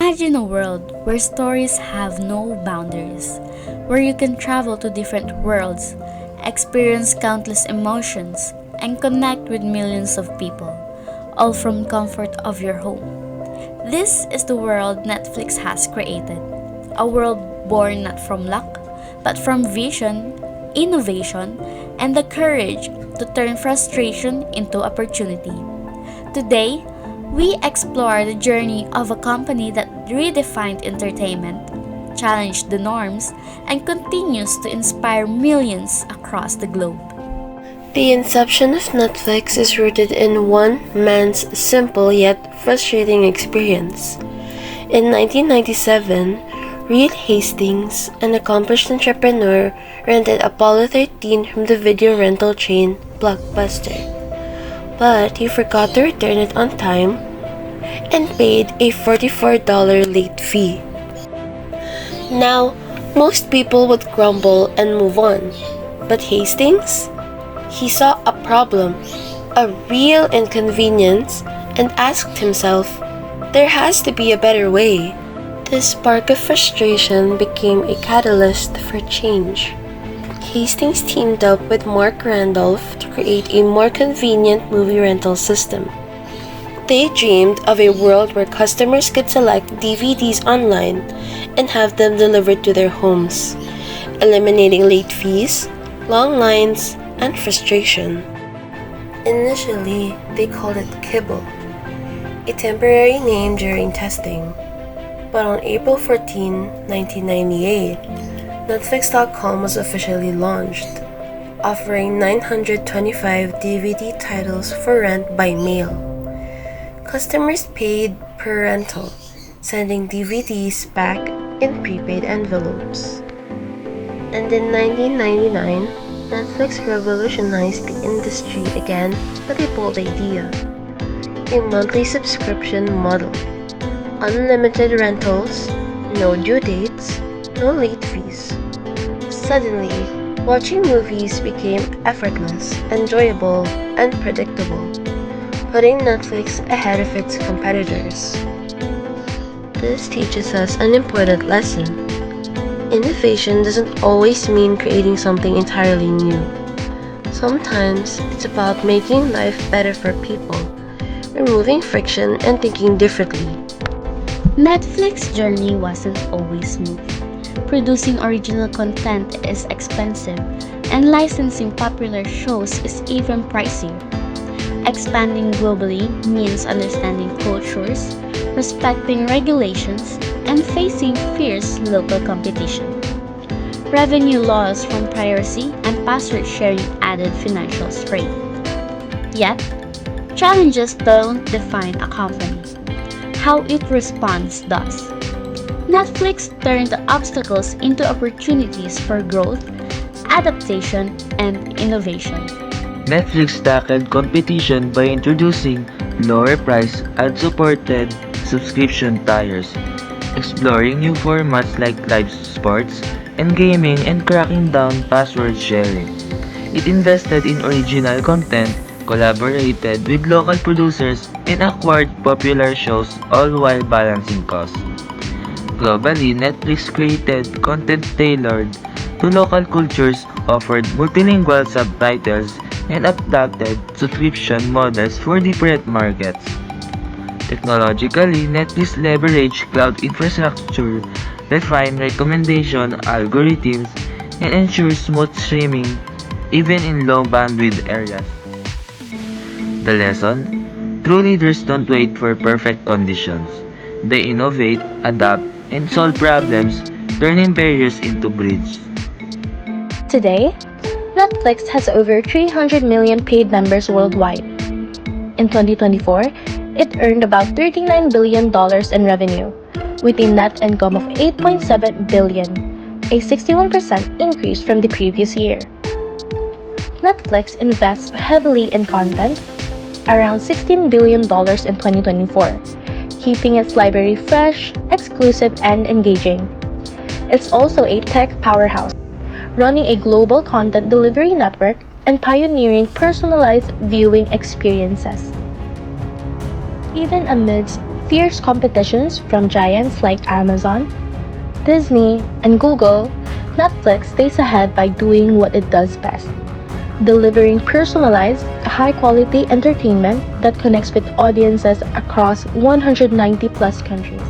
Imagine a world where stories have no boundaries, where you can travel to different worlds, experience countless emotions, and connect with millions of people, all from comfort of your home. This is the world Netflix has created, a world born not from luck, but from vision, innovation, and the courage to turn frustration into opportunity. Today, we explore the journey of a company that redefined entertainment, challenged the norms, and continues to inspire millions across the globe. The inception of Netflix is rooted in one man's simple yet frustrating experience. In 1997, Reed Hastings, an accomplished entrepreneur, rented Apollo 13 from the video rental chain Blockbuster. But he forgot to return it on time and paid a $44 late fee. Now, most people would grumble and move on. But Hastings? He saw a problem, a real inconvenience, and asked himself, there has to be a better way. This spark of frustration became a catalyst for change. Hastings teamed up with Marc Randolph to create a more convenient movie rental system. They dreamed of a world where customers could select DVDs online and have them delivered to their homes, eliminating late fees, long lines, and frustration. Initially, they called it Kibble, a temporary name during testing. But on April 14, 1998, Netflix.com was officially launched, offering 925 DVD titles for rent by mail. Customers paid per rental, sending DVDs back in prepaid envelopes. And in 1999, Netflix revolutionized the industry again with a bold idea: a monthly subscription model. Unlimited rentals, no due dates, no late fees. Suddenly, watching movies became effortless, enjoyable, and predictable, putting Netflix ahead of its competitors. This teaches us an important lesson. Innovation doesn't always mean creating something entirely new. Sometimes it's about making life better for people, removing friction, and thinking differently. Netflix's journey wasn't always smooth. Producing original content is expensive, and licensing popular shows is even pricier. Expanding globally means understanding cultures, respecting regulations, and facing fierce local competition. Revenue loss from piracy and password sharing added financial strain. Yet, challenges don't define a company. How it responds does. Netflix turned the obstacles into opportunities for growth, adaptation, and innovation. Netflix tackled competition by introducing lower-priced ad-supported subscription tiers, exploring new formats like live sports and gaming, and cracking down password sharing. It invested in original content, collaborated with local producers, and acquired popular shows, all while balancing costs. Globally, Netflix created content tailored to local cultures, offered multilingual subtitles, and adapted subscription models for different markets. Technologically, Netflix leveraged cloud infrastructure, refined recommendation algorithms, and ensured smooth streaming even in low bandwidth areas. The lesson? True leaders don't wait for perfect conditions. They innovate, adapt, and solve problems, turning barriers into bridges. Today, Netflix has over 300 million paid members worldwide. In 2024, it earned about $39 billion in revenue, with a net income of $8.7 billion, a 61% increase from the previous year. Netflix invests heavily in content, around $16 billion in 2024, keeping its library fresh, exclusive, and engaging. It's also a tech powerhouse, running a global content delivery network and pioneering personalized viewing experiences. Even amidst fierce competitions from giants like Amazon, Disney, and Google, Netflix stays ahead by doing what it does best: delivering personalized, high quality entertainment that connects with audiences across 190 plus countries.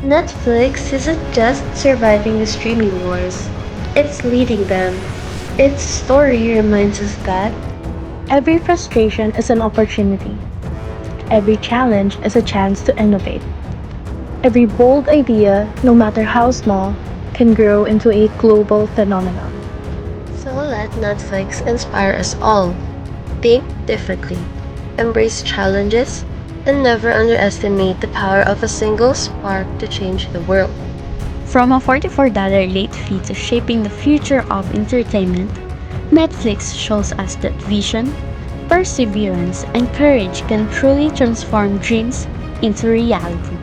Netflix isn't just surviving the streaming wars, it's leading them. Its story reminds us that Every frustration is an opportunity. Every challenge is a chance to innovate. Every bold idea, no matter how small, can grow into a global phenomenon. so let Netflix inspire us all. Think differently, embrace challenges, and never underestimate the power of a single spark to change the world. From a $44 late fee to shaping the future of entertainment, Netflix shows us that vision, perseverance, and courage can truly transform dreams into reality.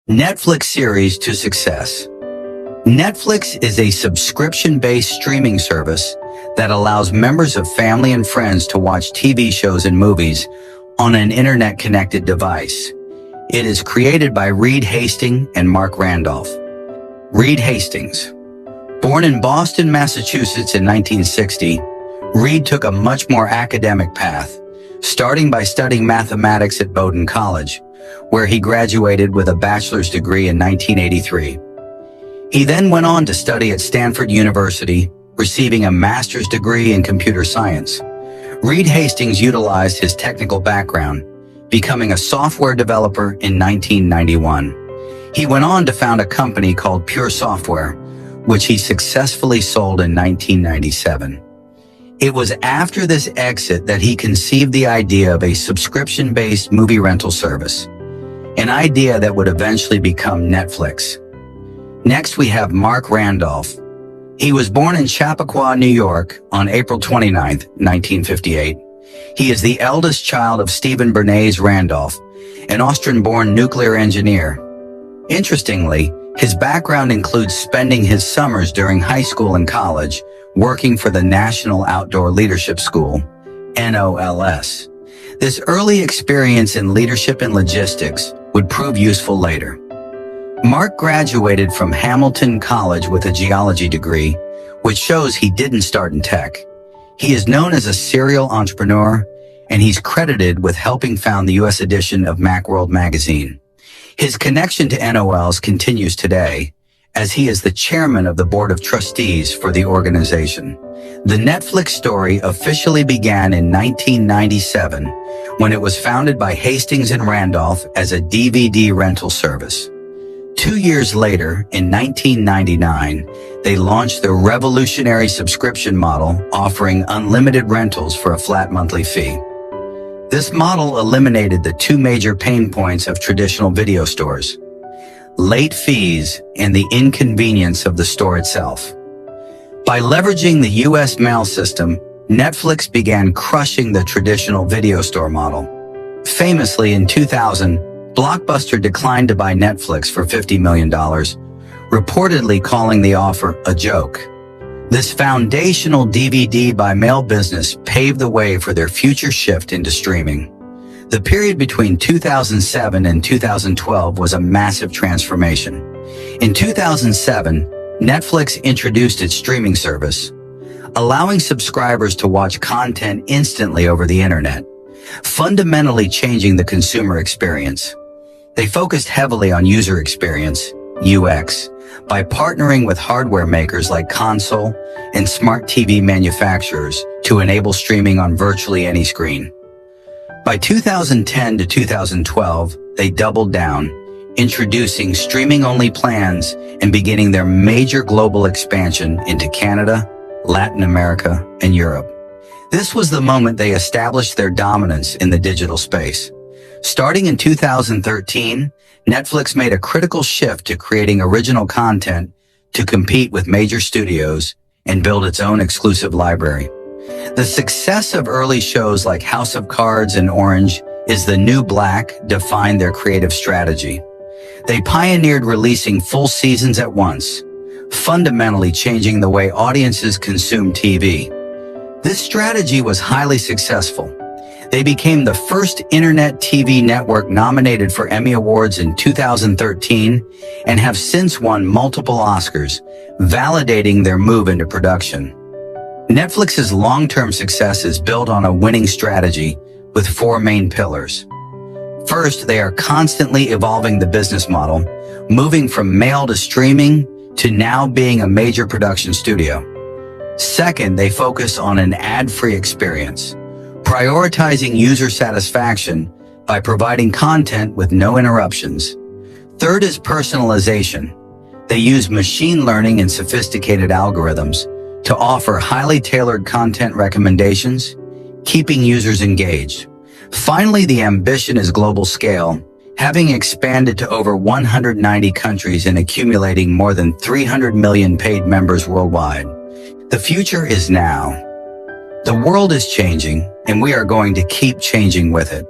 Netflix series to success. Netflix is a subscription-based streaming service that allows members of family and friends to watch TV shows and movies on an internet-connected device. It is created by Reed Hastings and Marc Randolph. Reed Hastings. Born in Boston, Massachusetts in 1960, Reed took a much more academic path, starting by studying mathematics at Bowdoin College, where he graduated with a bachelor's degree in 1983. He then went on to study at Stanford University, receiving a master's degree in computer science. Reed Hastings utilized his technical background, becoming a software developer in 1991. He went on to found a company called Pure Software, which he successfully sold in 1997. It was after this exit that he conceived the idea of a subscription-based movie rental service, an idea that would eventually become Netflix. Next, we have Marc Randolph. He was born in Chappaqua, New York on April 29, 1958. He is the eldest child of Stephen Bernays Randolph, an Austrian-born nuclear engineer. Interestingly, his background includes spending his summers during high school and college working for the National Outdoor Leadership School, NOLS. This early experience in leadership and logistics would prove useful later. Marc graduated from Hamilton College with a geology degree, which shows he didn't start in tech. He is known as a serial entrepreneur, and he's credited with helping found the U.S. edition of Macworld magazine. His connection to NOLs continues today, as he is the chairman of the board of trustees for the organization. The Netflix story officially began in 1997 when it was founded by Hastings and Randolph as a DVD rental service. 2 years later, in 1999, they launched the revolutionary subscription model offering unlimited rentals for a flat monthly fee. This model eliminated the two major pain points of traditional video stores: late fees and the inconvenience of the store itself. By leveraging the U.S. mail system, Netflix began crushing the traditional video store model. Famously, in 2000, Blockbuster declined to buy Netflix for $50 million, reportedly calling the offer a joke. This foundational DVD by mail business paved the way for their future shift into streaming. The period between 2007 and 2012 was a massive transformation. In 2007, Netflix introduced its streaming service, allowing subscribers to watch content instantly over the internet, fundamentally changing the consumer experience. They focused heavily on user experience, UX, by partnering with hardware makers like console and smart TV manufacturers to enable streaming on virtually any screen. By 2010 to 2012, they doubled down, introducing streaming-only plans and beginning their major global expansion into Canada, Latin America, and Europe. This was the moment they established their dominance in the digital space. Starting in 2013, Netflix made a critical shift to creating original content to compete with major studios and build its own exclusive library. The success of early shows like House of Cards and Orange is the New Black defined their creative strategy. They pioneered releasing full seasons at once, fundamentally changing the way audiences consume TV. This strategy was highly successful. They became the first internet TV network nominated for Emmy Awards in 2013 and have since won multiple Oscars, validating their move into production. Netflix's long-term success is built on a winning strategy with four main pillars. First, they are constantly evolving the business model, moving from mail to streaming to now being a major production studio. Second, they focus on an ad-free experience, prioritizing user satisfaction by providing content with no interruptions. Third is personalization. They use machine learning and sophisticated algorithms to offer highly tailored content recommendations, keeping users engaged. Finally, the ambition is global scale, having expanded to over 190 countries and accumulating more than 300 million paid members worldwide. The future is now. The world is changing, and we are going to keep changing with it.